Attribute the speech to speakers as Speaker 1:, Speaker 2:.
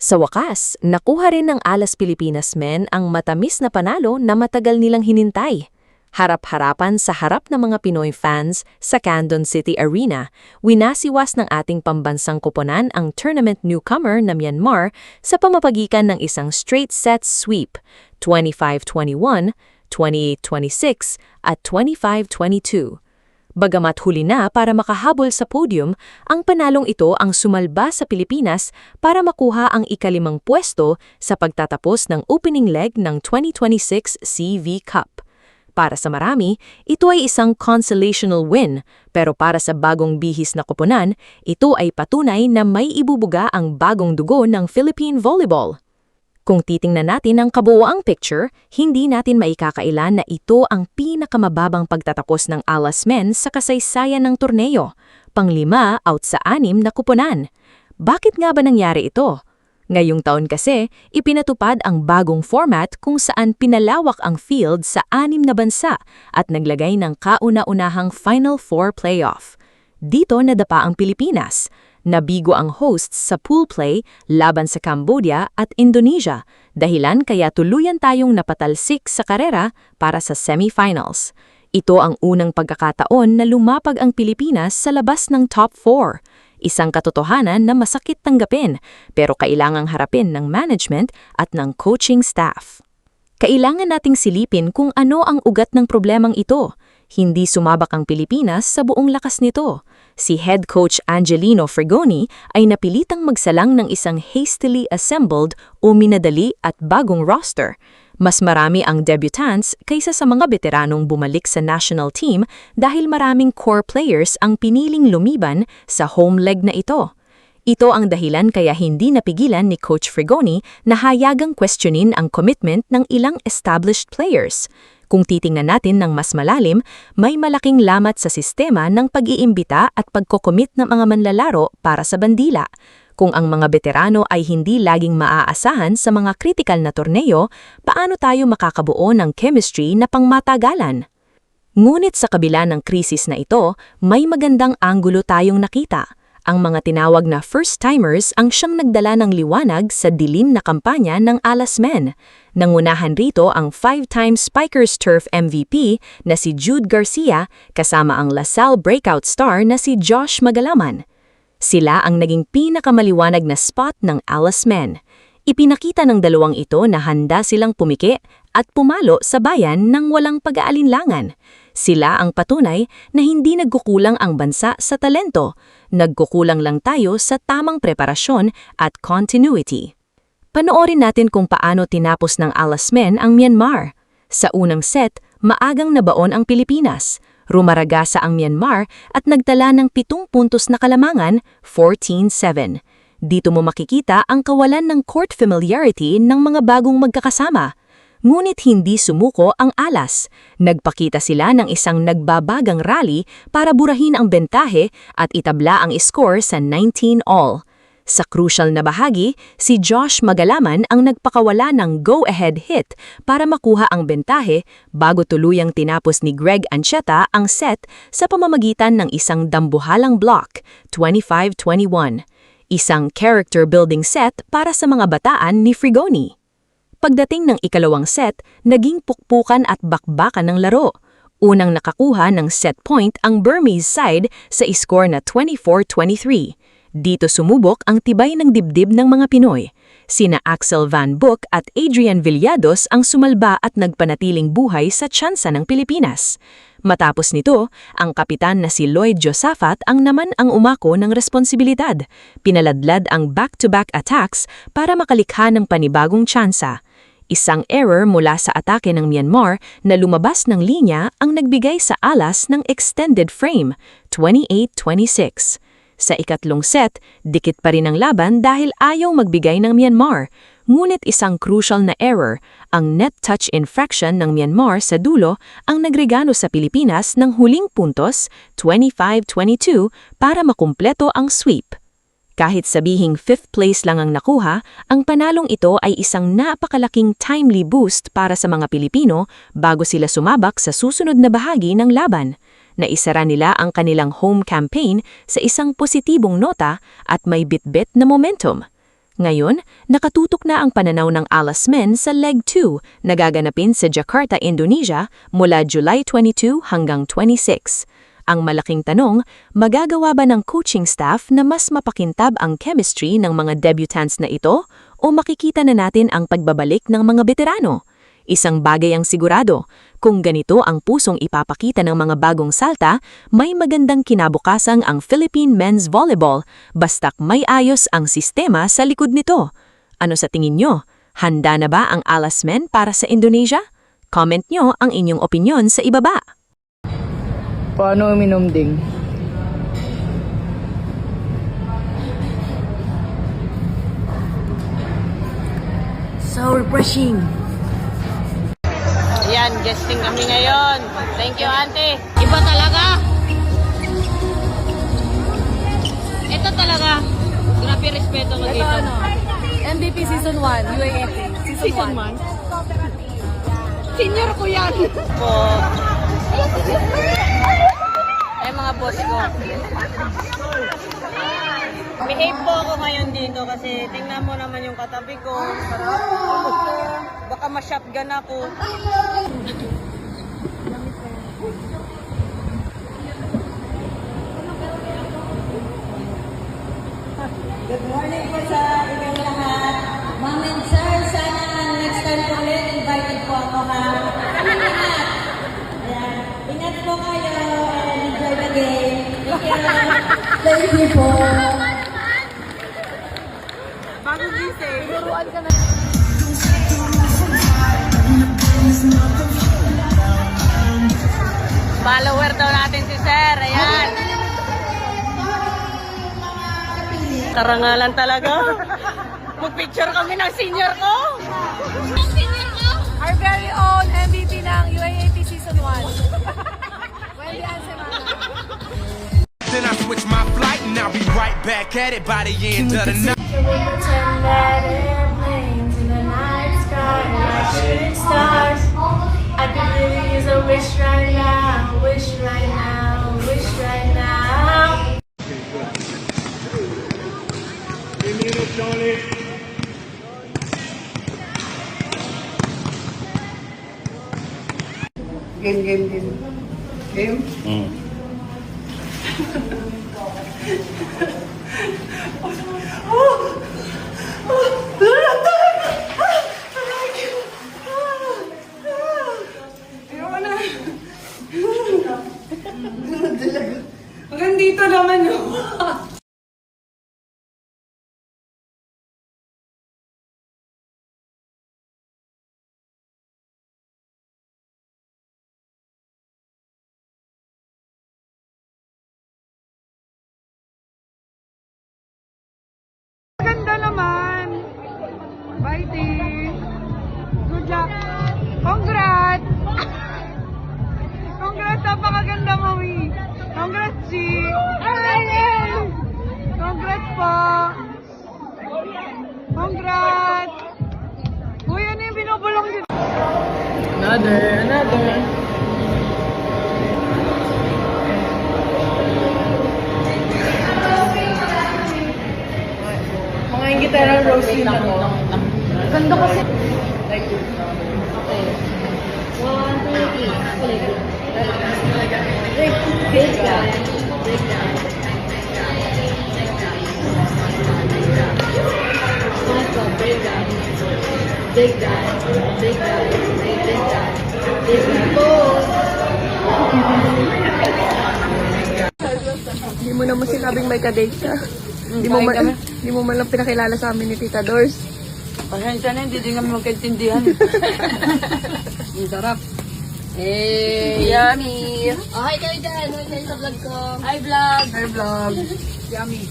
Speaker 1: Sa wakas, nakuha rin ng Alas Pilipinas men ang matamis na panalo na matagal nilang hinintay. Harap-harapan sa harap ng mga Pinoy fans sa Candon City Arena, winasiwas ng ating pambansang koponan ang tournament newcomer na Myanmar sa pamamagitan ng isang straight set sweep, 25-21, 28-26 at 25-22. Bagamat huli na para makahabol sa podium, ang panalong ito ang sumalba sa Pilipinas para makuha ang ikalimang pwesto sa pagtatapos ng opening leg ng 2026 CV Cup. Para sa marami, ito ay isang consolational win, pero para sa bagong bihis na koponan, ito ay patunay na may ibubuga ang bagong dugo ng Philippine Volleyball. Kung titingnan natin ang kabuoang picture, hindi natin maikakailan na ito ang pinakamababang pagtatapos ng Alas Men sa kasaysayan ng torneo, pang-5 out sa 6 na kuponan. Bakit nga ba nangyari ito? Ngayong taon kasi, ipinatupad ang bagong format kung saan pinalawak ang field sa 6 na bansa at naglagay ng kauna-unahang Final Four playoff. Dito nadapa ang Pilipinas. Nabigo ang hosts sa pool play laban sa Cambodia at Indonesia, dahilan kaya tuluyan tayong napatalsik sa karera para sa semifinals. Ito ang unang pagkakataon na lumapag ang Pilipinas sa labas ng top 4. Isang katotohanan na masakit tanggapin, pero kailangang harapin ng management at ng coaching staff. Kailangan nating silipin kung ano ang ugat ng problemang ito. Hindi sumabak ang Pilipinas sa buong lakas nito. Si head coach Angelino Frigoni ay napilitang magsalang ng isang hastily assembled o minadali at bagong roster. Mas marami ang debutants kaysa sa mga veteranong bumalik sa national team dahil maraming core players ang piniling lumiban sa home leg na ito. Ito ang dahilan kaya hindi napigilan ni Coach Frigoni na hayagang questionin ang commitment ng ilang established players. Kung titingnan natin ng mas malalim, may malaking lamat sa sistema ng pag-iimbita at pagkokomit ng mga manlalaro para sa bandila. Kung ang mga veterano ay hindi laging maaasahan sa mga kritikal na torneo, paano tayo makakabuo ng chemistry na pangmatagalan? Ngunit sa kabila ng krisis na ito, may magandang anggulo tayong nakita. Ang mga tinawag na first-timers ang siyang nagdala ng liwanag sa dilim na kampanya ng Alas Men. Nangunahan rito ang 5-time Spikers Turf MVP na si Jude Garcia kasama ang LaSalle breakout star na si Josh Magalaman. Sila ang naging pinakamaliwanag na spot ng Alas Men. Ipinakita ng dalawang ito na handa silang pumiki at pumalo sa bayan ng walang pag-aalinlangan. Sila ang patunay na hindi nagkukulang ang bansa sa talento, nagkukulang lang tayo sa tamang preparasyon at continuity. Panoorin natin kung paano tinapos ng Alas Men ang Myanmar. Sa unang set, maagang nabaon ang Pilipinas. Rumaragasa ang Myanmar at nagtala ng 7 puntos na kalamangan, 14-7. Dito mo makikita ang kawalan ng court familiarity ng mga bagong magkakasama. Ngunit hindi sumuko ang Alas. Nagpakita sila ng isang nagbabagang rally para burahin ang bentahe at itabla ang score sa 19-all. Sa crucial na bahagi, si Josh Magalaman ang nagpakawala ng go-ahead hit para makuha ang bentahe bago tuluyang tinapos ni Greg Ancheta ang set sa pamamagitan ng isang dambuhalang block, 25-21. Isang character-building set para sa mga bataan ni Frigoni. Pagdating ng ikalawang set, naging pukpukan at bakbakan ng laro. Unang nakakuha ng set point ang Burmese side sa score na 24-23. Dito sumubok ang tibay ng dibdib ng mga Pinoy. Sina Axel Van Book at Adrian Villados ang sumalba at nagpanatiling buhay sa tsansa ng Pilipinas. Matapos nito, ang kapitan na si Lloyd Josafat ang naman ang umako ng responsibilidad. Pinaladlad ang back-to-back attacks para makalikha ng panibagong tsansa. Isang error mula sa atake ng Myanmar na lumabas ng linya ang nagbigay sa Alas ng extended frame, 28-26. Sa ikatlong set, dikit pa rin ang laban dahil ayaw magbigay ng Myanmar. Ngunit isang crucial na error, ang net touch infraction ng Myanmar sa dulo ang nagregalo sa Pilipinas ng huling puntos, 25-22, para makumpleto ang sweep. Kahit sabihing 5th place lang ang nakuha, ang panalong ito ay isang napakalaking timely boost para sa mga Pilipino bago sila sumabak sa susunod na bahagi ng laban. Naisara nila ang kanilang home campaign sa isang positibong nota at may bitbit na momentum. Ngayon, nakatutok na ang pananaw ng Alas Men sa Leg 2 na gaganapin sa Jakarta, Indonesia mula July 22 hanggang 26. Ang malaking tanong, magagawa ba ng coaching staff na mas mapakintab ang chemistry ng mga debutants na ito o makikita na natin ang pagbabalik ng mga veterano? Isang bagay ang sigurado, kung ganito ang pusong ipapakita ng mga bagong salta, may magandang kinabukasang ang Philippine Men's Volleyball basta't may ayos ang sistema sa likod nito. Ano sa tingin nyo? Handa na ba ang Alas Men para sa Indonesia? Comment nyo ang inyong opinyon sa ibaba.
Speaker 2: Paano uminom ding? So refreshing.
Speaker 3: Ayan, guesting kami ngayon. Thank you, auntie. Iba talaga. Ito talaga. Grabe respeto mo dito.
Speaker 2: Ano? MVP Season 1, UAAP. Season 1.
Speaker 3: Senior ko yan. Po. Ay, mga boss ko. Behave po ako ngayon dito kasi tingnan mo naman yung katabi ko. Baka ma-shotgun ako.
Speaker 4: Good morning po sa inyong lahat. Ma'am and sir, sana next time po ulit, invited po ako ha. Kami lahat. Ayan. Ingat po kayo and enjoy the game. Thank you. Thank you po.
Speaker 3: Bagong gising.
Speaker 2: Turuan ka na.
Speaker 3: Follower daw natin si Sir. Ayan. Karangalan talaga. Mag-picture kami ng senior ko.
Speaker 2: Our very own MVP ng UAAP Season 1. Wendy Ansemana.
Speaker 5: Then I switch my flight and I'll be right back at it by the end of the night.
Speaker 6: So we pretend that airplanes in the night sky like shooting stars. I could really use a wish right now, wish right now, wish right now.
Speaker 2: Game? Hanggang dito naman yun. Ganda naman. Fighting. Good luck. Congrats. Congrats, napakaganda mo, Wee. Congrats, G. Congrats po. Congrats. Uy, ano yung binubulong dito? Another. Mga yung gitara rose yun ako. Ganda kasi. Hindi mo naman sinabing may kadate ka. Hindi mo man lang pinakilala sa amin ni Tita Dors.
Speaker 3: Pasensya na, hindi din kami magkaintindihan. Ang sarap. Yummy.
Speaker 4: Oh, hi kayo dyan. Hi kayo sa vlog ko.
Speaker 3: Hi, vlog.
Speaker 2: Hi vlog. Yummy.